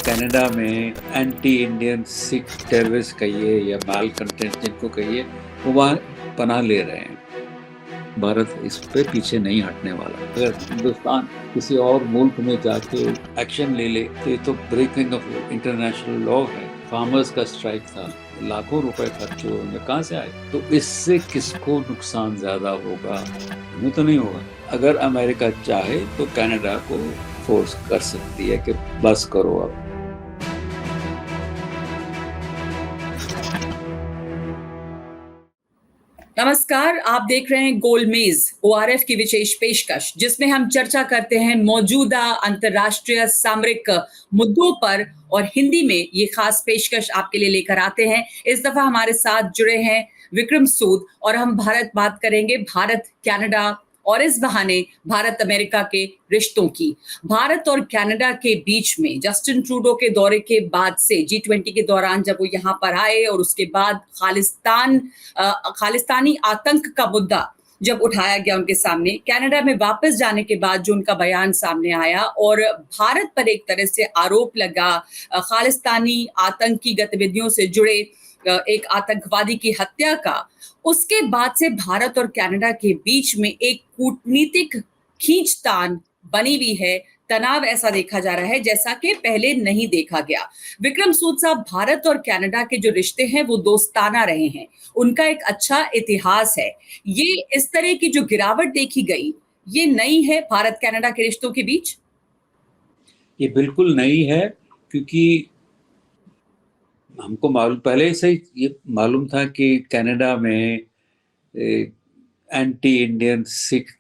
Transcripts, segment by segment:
Canada में anti Indian Sikh terrorist कहिए या माल कंटेंट जिनको कहिए, वो वहाँ पनाह ले रहे हैं। भारत इस पे पीछे नहीं हटने वाला। अगर हिंदुस्तान किसी और मुल्क में जाके एक्शन ले ले तो ये तो ब्रेकिंग ऑफ इंटरनेशनल लॉ है। फार्मर्स का स्ट्राइक था, लाखों रुपए खर्च हुए, उनमें कहाँ से आए? तो इससे किसको नुकसान ज्यादा होगा? हमें तो नहीं होगा। अगर अमेरिका चाहे तो कनाडा को फोर्स कर सकती है कि बस करो अब। नमस्कार, आप देख रहे हैं गोलमेज ओआरएफ की विशेष पेशकश, जिसमें हम चर्चा करते हैं मौजूदा अंतर्राष्ट्रीय सामरिक मुद्दों पर और हिंदी में ये खास पेशकश आपके लिए लेकर आते हैं। इस दफा हमारे साथ जुड़े हैं विक्रम सूद और हम बात करेंगे भारत कनाडा और इस बहाने भारत अमेरिका के रिश्तों की। भारत और कनाडा के बीच में जस्टिन ट्रूडो के दौरे के बाद से G20 के दौरान जब वो यहाँ पर आए और उसके बाद खालिस्तानी आतंक का मुद्दा जब उठाया गया उनके सामने, कनाडा में वापस जाने के बाद जो उनका बयान सामने आया और भारत पर एक तरह से आरोप लगा खालिस्तानी आतंकी गतिविधियों से जुड़े एक आतंकवादी की हत्या का, उसके बाद से भारत और कनाडा के बीच में एक कूटनीतिक खींचतान बनी हुई है। तनाव ऐसा देखा जा रहा है जैसा कि पहले नहीं देखा गया। विक्रम सूद साहब, भारत और कनाडा के जो रिश्ते हैं वो दोस्ताना रहे हैं, उनका एक अच्छा इतिहास है। ये इस तरह की जो गिरावट देखी गई, ये नई है भारत कनाडा के रिश्तों के बीच? ये बिल्कुल नई है, क्योंकि हमको मालूम पहले से ही ये मालूम था कि कनाडा में एंटी इंडियन सिख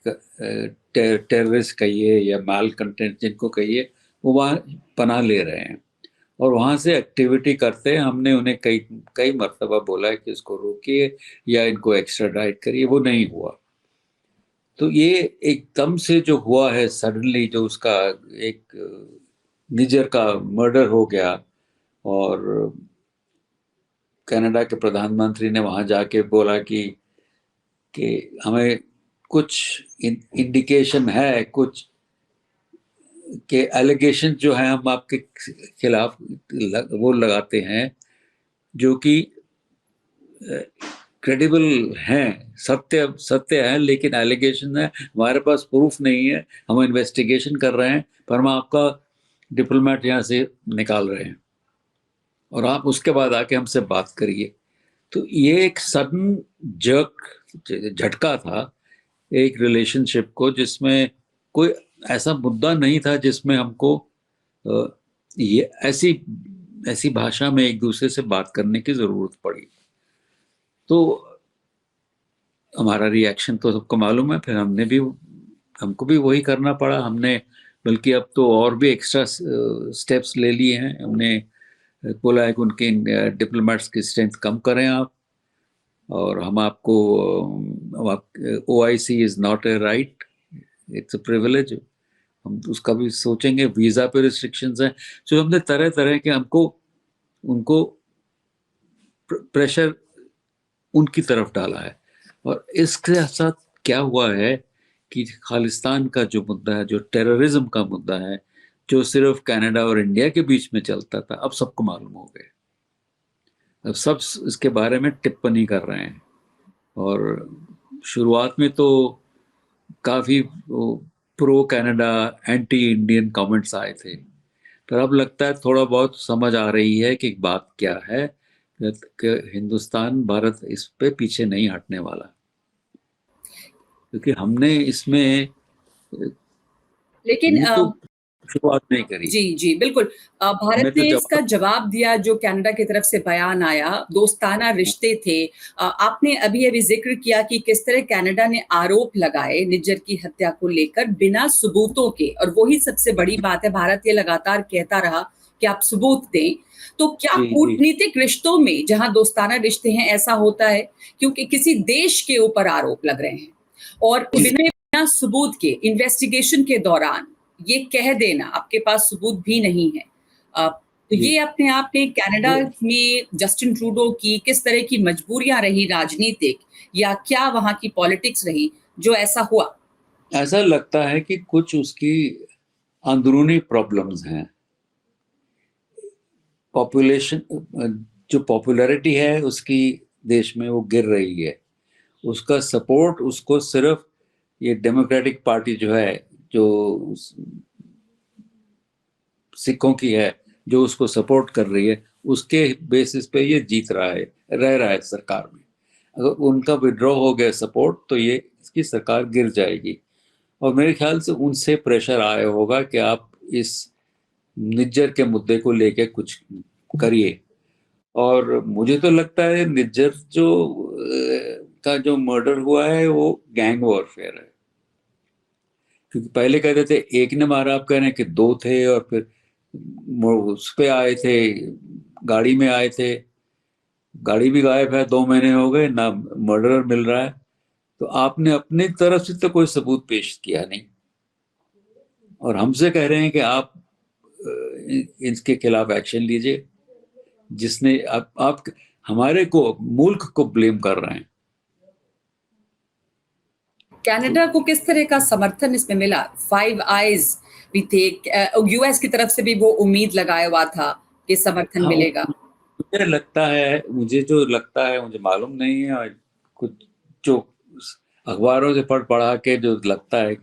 टेररिस्ट कहिए या माल कंटेंट जिनको कहिए, वो वहाँ पनाह ले रहे हैं और वहाँ से एक्टिविटी करते हैं। हमने उन्हें कई कई मरतबा बोला है कि इसको रोकिए या इनको एक्स्ट्राडाइट करिए, वो नहीं हुआ। तो ये एकदम से जो हुआ है, सडनली जो उसका एक निजर का मर्डर हो गया और कनाडा के प्रधानमंत्री ने वहां जाके बोला कि हमें कुछ इंडिकेशन है, कुछ के एलिगेशन जो है हम आपके खिलाफ वो लगाते हैं जो कि क्रेडिबल हैं, सत्य सत्य है, लेकिन एलिगेशन है, हमारे पास प्रूफ नहीं है, हम इन्वेस्टिगेशन कर रहे हैं, पर हम आपका डिप्लोमेट यहाँ से निकाल रहे हैं और आप उसके बाद आके हमसे बात करिए। तो ये एक सडन झटका था एक रिलेशनशिप को, जिसमें कोई ऐसा मुद्दा नहीं था जिसमें हमको ये ऐसी भाषा में एक दूसरे से बात करने की जरूरत पड़ी। तो हमारा रिएक्शन तो सबको मालूम है, फिर हमको भी वही करना पड़ा। हमने बल्कि अब तो और भी एक्स्ट्रा स्टेप्स ले लिए हैं। हमने बोला है कि उनके डिप्लोमेट्स की स्ट्रेंथ कम करें आप, और हम आपको OIC is not a right, it's a privilege, हम उसका भी सोचेंगे। वीजा पे रिस्ट्रिक्शंस हैं, तो हमने तरह तरह के उनको प्रेशर उनकी तरफ डाला है। और इसके साथ क्या हुआ है कि खालिस्तान का जो मुद्दा है, जो टेररिज्म का मुद्दा है, जो सिर्फ कनाडा और इंडिया के बीच में चलता था, अब सबको मालूम हो गया। अब सब इसके बारे में टिप्पणी कर रहे हैं। और शुरुआत में तो काफी pro Canada anti Indian comments आए थे, पर अब लगता है थोड़ा बहुत समझ आ रही है कि बात क्या है, कि हिंदुस्तान भारत इस पे पीछे नहीं हटने वाला, क्योंकि हमने इसमें लेकिन तो शुरुआत नहीं करी। जी बिल्कुल। भारत ने इसका जवाब दिया जो कनाडा की तरफ से बयान आया, दोस्ताना रिश्ते थे। आपने अभी अभी जिक्र किया कि किस तरह कनाडा ने आरोप लगाए निज्जर की हत्या को लेकर बिना सबूतों के, और वही सबसे बड़ी बात है, भारत ये लगातार कहता रहा कि आप सबूत दें। तो क्या कूटनीतिक रिश्तों में, जहां दोस्ताना रिश्ते हैं, ऐसा होता है क्योंकि किसी देश के ऊपर आरोप लग रहे हैं और बिना सबूत के इन्वेस्टिगेशन के दौरान ये कह देना आपके पास सबूत भी नहीं है, तो ये अपने आप में कनाडा में जस्टिन ट्रूडो की किस तरह की मजबूरियां रही राजनीतिक, या क्या वहां की पॉलिटिक्स रही जो ऐसा हुआ? ऐसा लगता है कि कुछ उसकी अंदरूनी प्रॉब्लम्स हैं। पॉपुलेशन, जो पॉपुलैरिटी है उसकी देश में वो गिर रही है, उसका सपोर्ट उसको सिर्फ ये डेमोक्रेटिक पार्टी जो है, जो सिखों की है, जो उसको सपोर्ट कर रही है, उसके बेसिस पे ये जीत रहा है, रह रहा है सरकार में। अगर उनका विड्रॉ हो गया सपोर्ट तो ये इसकी सरकार गिर जाएगी। और मेरे ख्याल से उनसे प्रेशर आया होगा कि आप इस निज्जर के मुद्दे को लेके कुछ करिए। और मुझे तो लगता है निज्जर जो का जो मर्डर हुआ है वो गैंग वॉरफेयर है, क्योंकि पहले कहते थे एक ने मारा, आप कह रहे हैं कि दो थे, और फिर उस पे आए थे, गाड़ी में आए थे, गाड़ी भी गायब है, 2 महीने हो गए ना, मर्डरर मिल रहा है। तो आपने अपनी तरफ से तो कोई सबूत पेश किया नहीं, और हमसे कह रहे हैं कि आप इसके खिलाफ एक्शन लीजिए, जिसने आप हमारे को, मुल्क को ब्लेम कर रहे हैं। कनाडा को किस तरह का समर्थन इसमें मिला? फाइव आइज भी थे, यूएस की तरफ से भी वो उम्मीद लगाया हुआ था कि समर्थन हाँ, मिलेगा। मुझे जो लगता है, मुझे मालूम नहीं है, और कुछ जो अखबारों से पढ़ पढ़ा के जो लगता है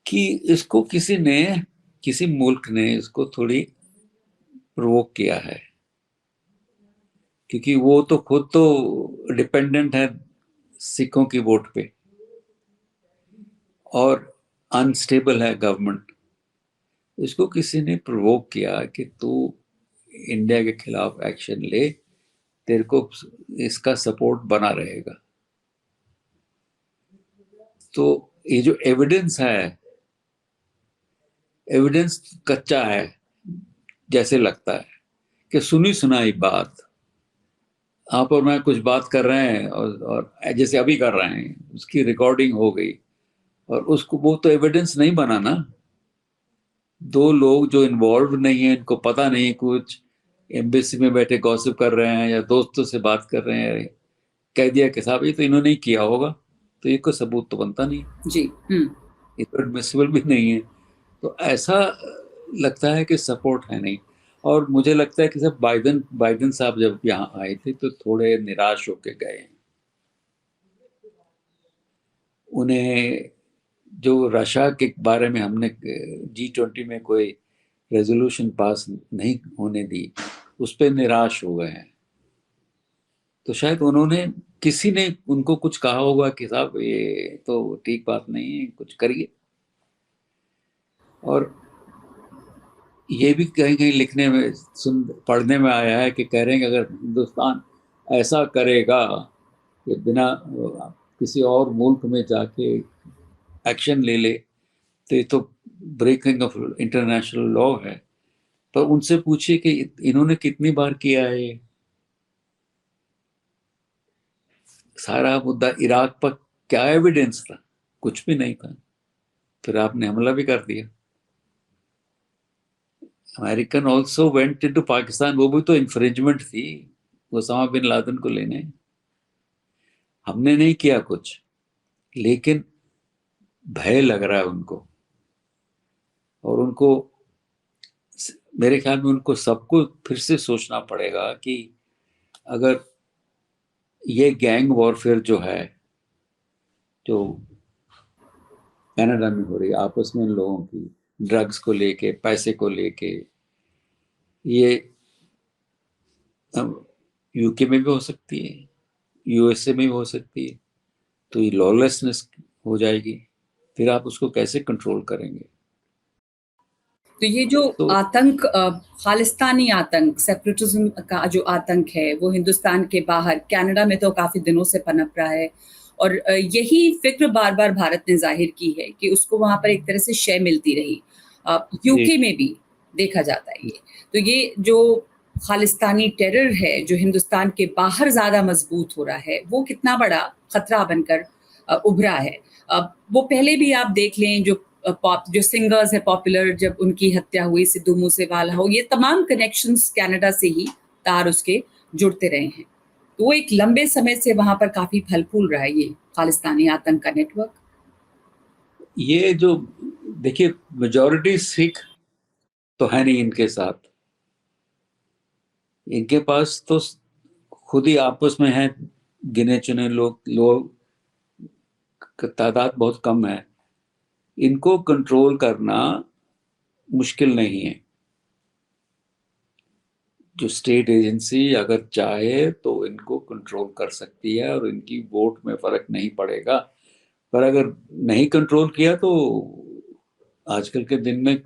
कि इसको किसी मुल्क ने इसको थोड़ी प्रोवोक किया है, क्योंकि वो तो खुद तो डिपेंडेंट है सिखों की वोट पे, और अनस्टेबल है गवर्नमेंट। इसको किसी ने प्रोवोक किया कि तू इंडिया के खिलाफ एक्शन ले, तेरे को इसका सपोर्ट बना रहेगा। तो ये जो एविडेंस कच्चा है, जैसे लगता है कि सुनी सुनाई बात, आप और मैं कुछ बात कर रहे हैं, और जैसे अभी कर रहे हैं, उसकी रिकॉर्डिंग हो गई, और उसको, वो तो एविडेंस नहीं बना ना। दो लोग जो इन्वॉल्व नहीं है, इनको पता नहीं कुछ, एम्बेसी में बैठे गॉसिप कर रहे हैं या दोस्तों से बात कर रहे हैं, कह दिया कि साहब ये तो इन्होंने ही किया होगा, तो ये कोई सबूत तो बनता नहीं, जी। ये तो एडमिसिबल भी नहीं है। तो ऐसा लगता है कि सपोर्ट है नहीं। और मुझे लगता है कि जब बाइडन साहब जब यहाँ आए थे तो थोड़े निराश होके गए हैं। उन्हें जो रशिया के बारे में हमने G20 में कोई रेजोल्यूशन पास नहीं होने दी, उस पर निराश हो गए हैं। तो शायद किसी ने उनको कुछ कहा होगा कि साहब ये तो ठीक बात नहीं है, कुछ करिए। और ये भी कहीं कहीं लिखने में पढ़ने में आया है कि कह रहे हैं कि अगर हिंदुस्तान ऐसा करेगा कि बिना किसी और मुल्क में जाके एक्शन ले ले, तो ये तो ब्रेकिंग ऑफ इंटरनेशनल लॉ है। पर उनसे पूछिए कि इन्होंने कितनी बार किया है ये। सारा मुद्दा इराक पर क्या एविडेंस था? कुछ भी नहीं था, फिर आपने हमला भी कर दिया। American also went into Pakistan, वो भी तो इंफ्रिंजमेंट थी ओसामा बिन लादेन को लेने। हमने नहीं किया कुछ, लेकिन भय लग रहा है उनको, और उनको, मेरे ख्याल में उनको सबको फिर से सोचना पड़ेगा कि अगर ये गैंग वॉरफेयर जो है, जो कनाडा में हो रही है आपस में इन लोगों की, ड्रग्स को लेके, पैसे को लेके, ये यूके में भी हो सकती है, यूएसए में भी हो सकती है। तो ये लॉलेसनेस हो जाएगी, फिर आप उसको कैसे कंट्रोल करेंगे? तो ये जो तो आतंक, खालिस्तानी आतंक, सेपरेटिज्म का जो आतंक है, वो हिंदुस्तान के बाहर कनाडा में तो काफी दिनों से पनप रहा है, और यही फिक्र बार बार भारत ने जाहिर की है कि उसको वहां पर एक तरह से शय मिलती रही। यूके में भी देखा जाता है ये। तो ये जो खालिस्तानी टेरर है जो हिंदुस्तान के बाहर ज्यादा मजबूत हो रहा है, वो कितना बड़ा खतरा बनकर उभरा है। वो पहले भी आप देख लें, जो सिंगर्स है पॉपुलर, जब उनकी हत्या हुई, सिद्धू मूसेवाला हो, ये तमाम कनेक्शंस कनाडा से ही तार उसके जुड़ते रहे हैं। तो वो एक लंबे समय से वहां पर काफी फल फूल रहा है ये खालिस्तानी आतंक का नेटवर्क। ये जो, देखिए, मेजॉरिटी सिख तो है नहीं इनके साथ, इनके पास तो खुद ही आपस में है, गिने चुने लोग तादाद बहुत कम है, इनको कंट्रोल करना मुश्किल नहीं है। जो स्टेट एजेंसी अगर चाहे तो इनको कंट्रोल कर सकती है और इनकी वोट में फर्क नहीं पड़ेगा। पर अगर नहीं कंट्रोल किया तो आजकल के दिन में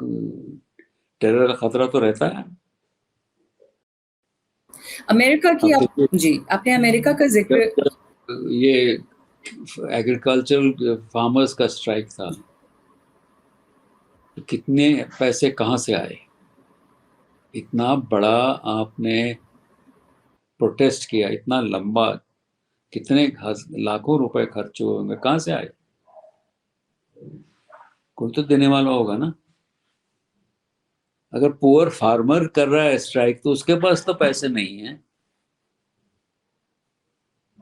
टेरर का खतरा तो रहता है। अमेरिका की अब आप देखिए, जी, आपने अमेरिका का ज़िक्र जब ये एग्रीकल्चरल फार्मर्स का स्ट्राइक था, तो कितने पैसे कहाँ से आए? इतना बड़ा आपने प्रोटेस्ट किया, इतना लंबा, कितने लाखों रुपए खर्च हुए होंगे, कहाँ से आए? कोई तो देने वाला होगा ना। अगर पुअर फार्मर कर रहा है स्ट्राइक तो उसके पास तो पैसे नहीं है,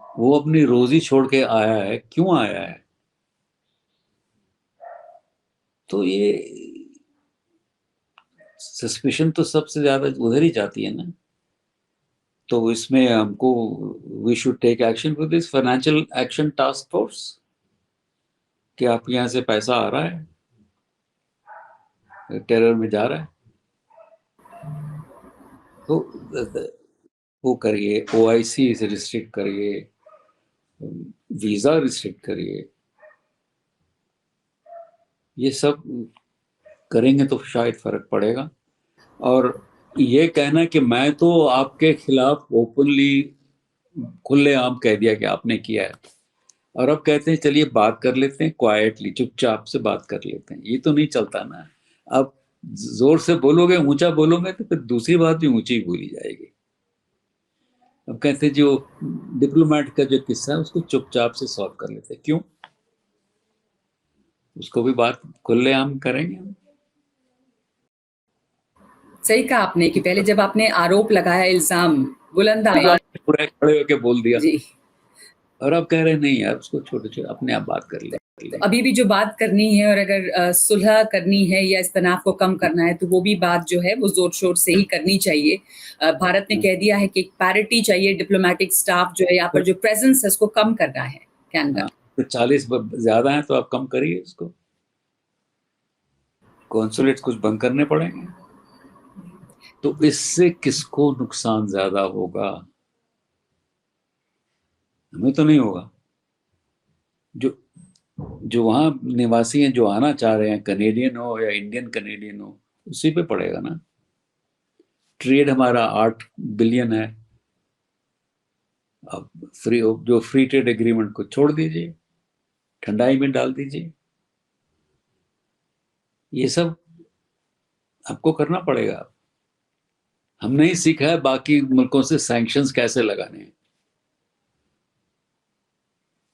वो अपनी रोजी छोड़ के आया है, क्यों आया है? तो ये सस्पिशन तो सबसे ज्यादा उधर ही जाती है ना। तो इसमें हमको, we should take action with this financial action task force, कि आप यहाँ से पैसा आ रहा है, टेरर में जा रहा है, तो वो करिए, ओआईसी से रिस्ट्रिक्ट करिए, वीजा रिस्ट्रिक्ट करिए। ये सब करेंगे तो शायद फर्क पड़ेगा। और ये कहना कि मैं तो आपके खिलाफ ओपनली खुलेआम कह दिया कि आपने किया है, और अब कहते हैं चलिए बात कर लेते हैं क्वाइटली, चुपचाप से बात कर लेते हैं, ये तो नहीं चलता ना। अब जोर से बोलोगे, ऊंचा बोलोगे, तो फिर दूसरी बात भी ऊंची ही बोली जाएगी। अब कहते हैं जो डिप्लोमेट का जो किस्सा है उसको चुपचाप से सॉल्व कर लेते हैं, क्यों? उसको भी बात खुलेआम करेंगे हम। सही कहा आपने कि पहले जब आपने आरोप लगाया, इल्ज़ाम बुलंद आवाज़ पूरा खड़े होके बोल दिया, जी। और अब कह रहे हैं नहीं यार, उसको छोटे छोटे अपने आप बात कर तो लेंगे। अभी भी जो बात करनी है और अगर सुलह करनी है या इस तनाव को कम करना है तो वो भी बात जो है वो ज़ोर-शोर से ही करनी चाहिए। भारत ने कह दिया है कि एक पैरिटी चाहिए, डिप्लोमैटिक स्टाफ जो है यहाँ पर जो प्रेज़ेंस है उसको कम करना है कनाडा। हाँ, तो 40 ज्यादा है तो आप कम करिए उसको, कॉन्सुलेट कुछ बंद करने पड़ेंगे। तो इससे किसको नुकसान ज्यादा होगा? हमें तो नहीं होगा। जो जो वहां निवासी हैं, जो आना चाह रहे हैं, कनेडियन हो या इंडियन कनेडियन हो, उसी पे पड़ेगा ना। ट्रेड हमारा 8 बिलियन है। अब जो फ्री ट्रेड एग्रीमेंट को छोड़ दीजिए, ठंडाई में डाल दीजिए। ये सब आपको करना पड़ेगा। हम नहीं सीखा है बाकी मुल्कों से सैंक्शंस कैसे लगाने हैं,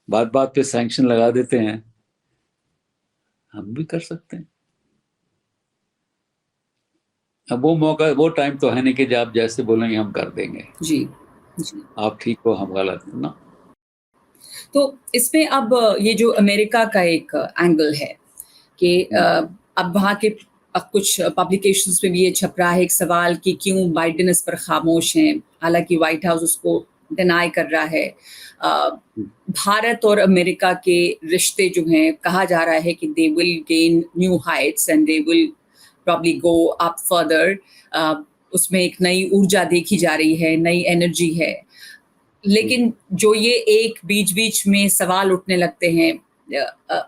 बात बात पे सैंक्शन लगा देते हैं, हम भी कर सकते हैं। अब वो मौका, वो टाइम तो है नहीं कि जब आप जैसे बोलेंगे हम कर देंगे। जी, जी। आप ठीक हो, हम गलत ना। तो इसमें अब ये जो अमेरिका का एक एंगल है कि अब वहाँ के कुछ पब्लिकेशंस में भी ये छप रहा है एक सवाल कि क्यों बाइडेन इस पर खामोश हैं, हालांकि व्हाइट हाउस उसको डिनाई कर रहा है। भारत और अमेरिका के रिश्ते जो हैं, कहा जा रहा है कि they will gain new Heights and they will probably go up further. उसमें एक नई ऊर्जा देखी जा रही है, नई एनर्जी है। लेकिन जो ये एक बीच-बीच में सवाल उठने लगते हैं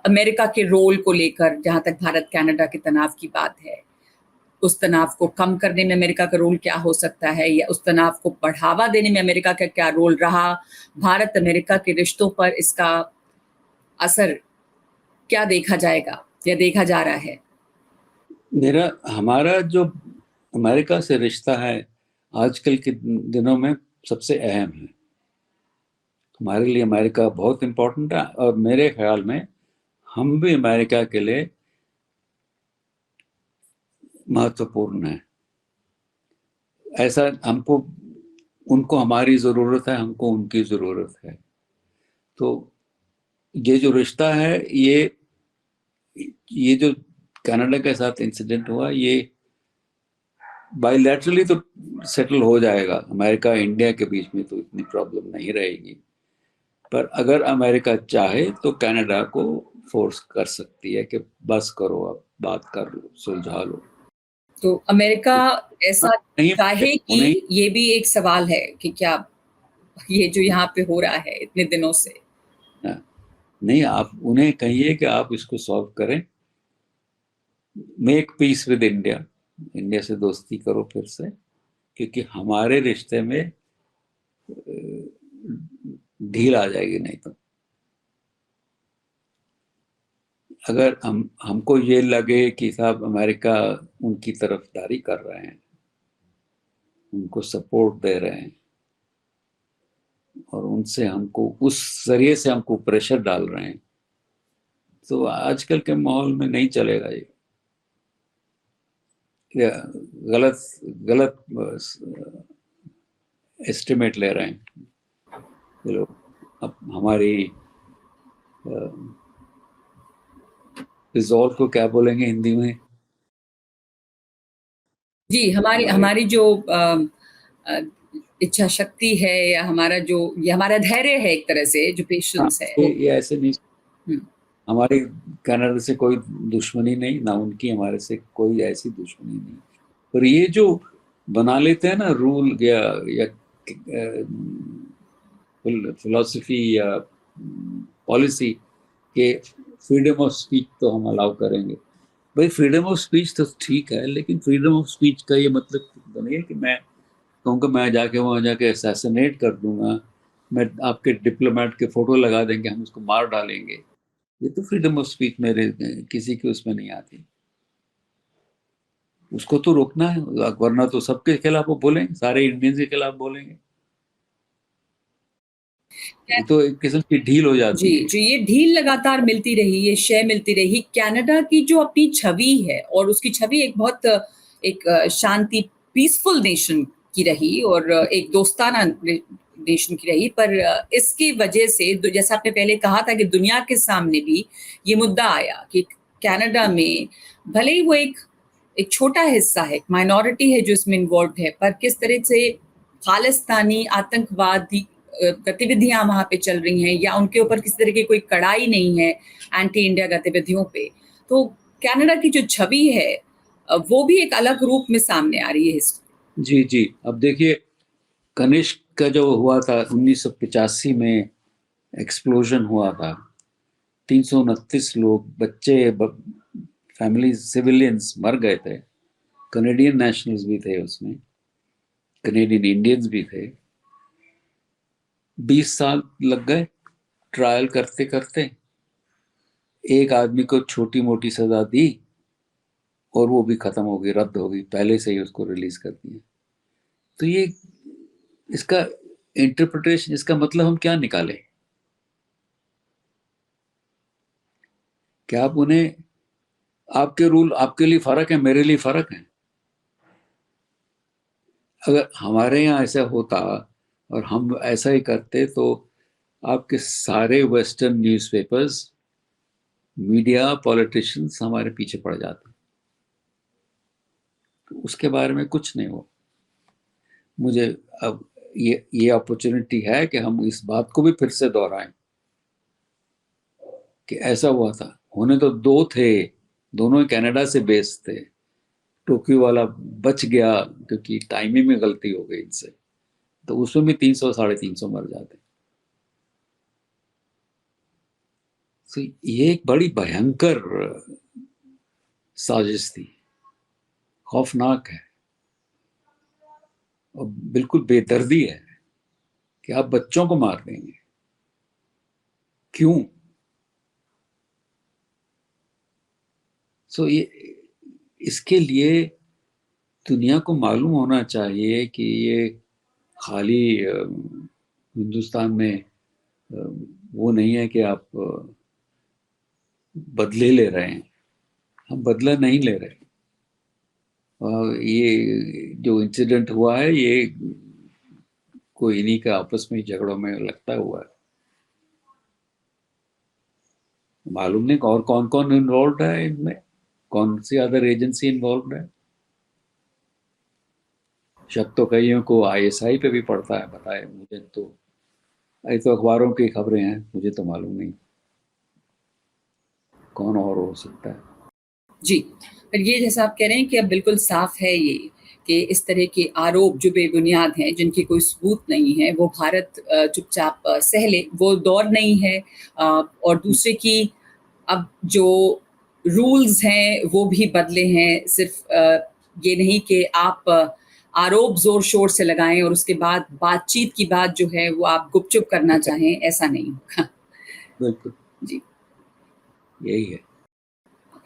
अमेरिका के रोल को लेकर, जहाँ तक भारत कनाडा के तनाव की बात है, उस तनाव को कम करने में अमेरिका का रोल क्या हो सकता है या उस तनाव को बढ़ावा देने में अमेरिका का क्या रोल रहा? भारत अमेरिका के रिश्तों पर इसका असर क्या देखा जाएगा या देखा जा रहा है? हमारा जो अमेरिका से रिश्ता है आजकल के दिनों में सबसे अहम है। हमारे लिए अमेरिका बहुत इम्पोर्टेंट है, और मेरे ख्याल में हम भी अमेरिका के लिए महत्वपूर्ण है। ऐसा हमको, उनको हमारी ज़रूरत है, हमको उनकी ज़रूरत है। तो ये जो रिश्ता है, ये जो कनाडा के साथ इंसिडेंट हुआ, ये बायलैटरली तो सेटल हो जाएगा, अमेरिका इंडिया के बीच में तो इतनी प्रॉब्लम नहीं रहेगी। पर अगर अमेरिका चाहे तो कनाडा को फोर्स कर सकती है कि बस करो, अब बात कर लो, सुलझा लो। तो अमेरिका तो ऐसा नहीं, चाहे कि उन्हें ये भी एक सवाल है कि क्या ये जो यहाँ पे हो रहा है इतने दिनों से। नहीं, आप उन्हें कहिए कि आप इसको सॉल्व करें, make peace with India, India से दोस्ती करो फिर से, क्योंकि हमारे रिश्ते में ढील आ जाएगी नहीं तो। अगर हमको ये लगे कि साहब अमेरिका उनकी तरफदारी कर रहे हैं, उनको सपोर्ट दे रहे हैं और उनसे हमको उस जरिए से हमको प्रेशर डाल रहे हैं, तो आजकल के माहौल में नहीं चलेगा ये। गलत गलत एस्टिमेट ले रहे हैं ये लोग। अब हमारी रिजॉल्व को क्या बोलेंगे हिंदी में? जी, हमारी हमारे, हमारी जो अ, इच्छा शक्ति है या हमारा जो ये हमारा धैर्य है एक तरह से जो हाँ, पेशेंस है वो। ये ऐसे नहीं। हुँ, हमारी कनाडा से कोई दुश्मनी नहीं, ना उनकी हमारे से कोई ऐसी दुश्मनी नहीं। पर ये जो बना लेते हैं ना रूल या फिलोसफी या पॉलिसी के फ्रीडम ऑफ स्पीच तो हम अलाउ करेंगे। भाई फ्रीडम ऑफ स्पीच तो ठीक है, लेकिन फ्रीडम ऑफ स्पीच का ये मतलब तो नहीं है कि मैं कहूँगा मैं जाके वहाँ जाके असैसिनेट कर दूंगा, मैं आपके डिप्लोमेट के फोटो लगा देंगे, हम उसको मार डालेंगे। ये तो फ्रीडम ऑफ स्पीच मेरे किसी के उसमें नहीं आती। उसको तो रोकना है, वरना तो सबके खिलाफ वो बोलेंगे, सारे इंडियंस के खिलाफ बोलेंगे। ये तो एक किस्म की ढील हो जी, जाती है। जो ये ढील लगातार मिलती रही, ये शय मिलती रही, कनाडा की जो अपनी छवि है और उसकी छवि एक बहुत एक शांति पीसफुल नेशन की रही और एक दोस्ताना नेशन की रही, पर इसकी वजह से जैसा आपने पहले कहा था कि दुनिया के सामने भी ये मुद्दा आया कि कनाडा में भले ही वो एक छोटा हिस्सा है, एक माइनॉरिटी है जो इसमें इन्वॉल्व है, पर किस तरह से खालिस्तानी आतंकवादी गतिविधियां वहां पे चल रही हैं या उनके ऊपर किसी तरह की कोई कड़ाई नहीं है एंटी इंडिया गतिविधियों पे, तो कनाडा की जो छवि है वो भी एक अलग रूप में सामने आ रही है। जी जी, अब देखिए कनिष्क का जो हुआ था 1985 में, एक्सप्लोजन हुआ था, 329 लोग, बच्चे, फैमिली, सिविलियंस मर गए थे। कनेडियन नेशनल्स भी थे उसमें, कनेडियन इंडियंस भी थे। 20 साल लग गए ट्रायल करते करते, एक आदमी को छोटी मोटी सजा दी और वो भी खत्म हो गई, रद्द हो गई, पहले से ही उसको रिलीज कर दिया। तो ये इसका इंटरप्रिटेशन, इसका मतलब हम क्या निकालें? क्या आप उन्हें, आपके रूल आपके लिए फर्क है, मेरे लिए फर्क है? अगर हमारे यहाँ ऐसा होता और हम ऐसा ही करते तो आपके सारे वेस्टर्न न्यूज़पेपर्स, मीडिया, पॉलिटिशियंस हमारे पीछे पड़ जाते। तो उसके बारे में कुछ नहीं हो। मुझे अब ये अपॉर्चुनिटी है कि हम इस बात को भी फिर से दोहराएं कि ऐसा हुआ था। होने तो दो थे, दोनों ही कनाडा से बेस्ड थे। टोक्यो वाला बच गया क्योंकि टाइमिंग में गलती हो गई इनसे, तो उसमें भी 300 350 मर जाते। तो ये एक बड़ी भयंकर साजिश थी, खौफनाक है और बिल्कुल बेदर्दी है कि आप बच्चों को मार देंगे। क्यों? सो ये, इसके लिए दुनिया को मालूम होना चाहिए कि ये खाली हिंदुस्तान में वो नहीं है कि आप बदले ले रहे हैं। हम बदला नहीं ले रहे। ये जो इंसिडेंट हुआ है ये कोई इन्हीं का आपस में झगड़ों में लगता हुआ है। मालूम नहीं और कौन कौन इन्वॉल्व है इनमें, कौन सी अदर एजेंसी इन्वॉल्व है। शक तो कईयों को आईएसआई पे भी पड़ता है, बताए मुझे तो, ये तो अखबारों की खबरें हैं, मुझे तो मालूम नहीं कौन और हो सकता है। जी, पर ये जैसा आप कह रहे हैं कि अब बिल्कुल साफ है ये कि इस तरह के आरोप जो बेबुनियाद हैं, जिनकी कोई सबूत नहीं है, वो भारत चुपचाप सह ले, वो दौर नहीं है। और दूसरे की अब जो रूल्स हैं वो भी बदले हैं। सिर्फ ये नहीं कि आप आरोप ज़ोर-शोर से लगाएँ और उसके बाद बातचीत की बात जो है वो आप गुपचुप करना चाहें, ऐसा नहीं होगा। बिल्कुल जी। यही है।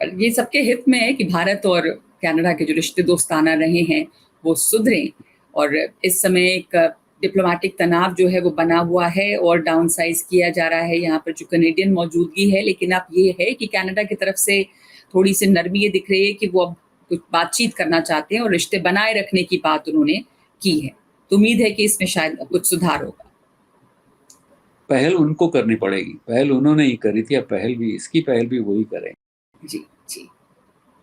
और ये सबके हित में है कि भारत और कनाडा के जो रिश्ते दोस्ताना रहे हैं, वो सुधरें। और इस समय एक डिप्लोमैटिक तनाव जो है वो बना हुआ है और डाउनसाइज़ किया जा रहा है यहाँ पर जो कनेडियन मौजूदगी है। लेकिन अब ये है कि कनाडा की तरफ से थोड़ी-सी नरमी ये दिख रही है कि वो अब कुछ बातचीत करना चाहते हैं और रिश्ते बनाए रखने की बात उन्होंने की है। तो उम्मीद है कि इसमें शायद कुछ सुधार होगा। पहल उनको करनी पड़ेगी, पहल उन्होंने ही करी थी, अब पहल भी, इसकी पहल भी वही करें। जी, जी।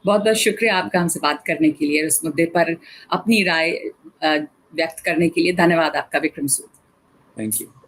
बहुत-बहुत शुक्रिया आपका हमसे बात करने के लिए और इस मुद्दे पर अपनी राय व्यक्त करने के लिए। धन्यवाद आपका विक्रम सूद। Thank you.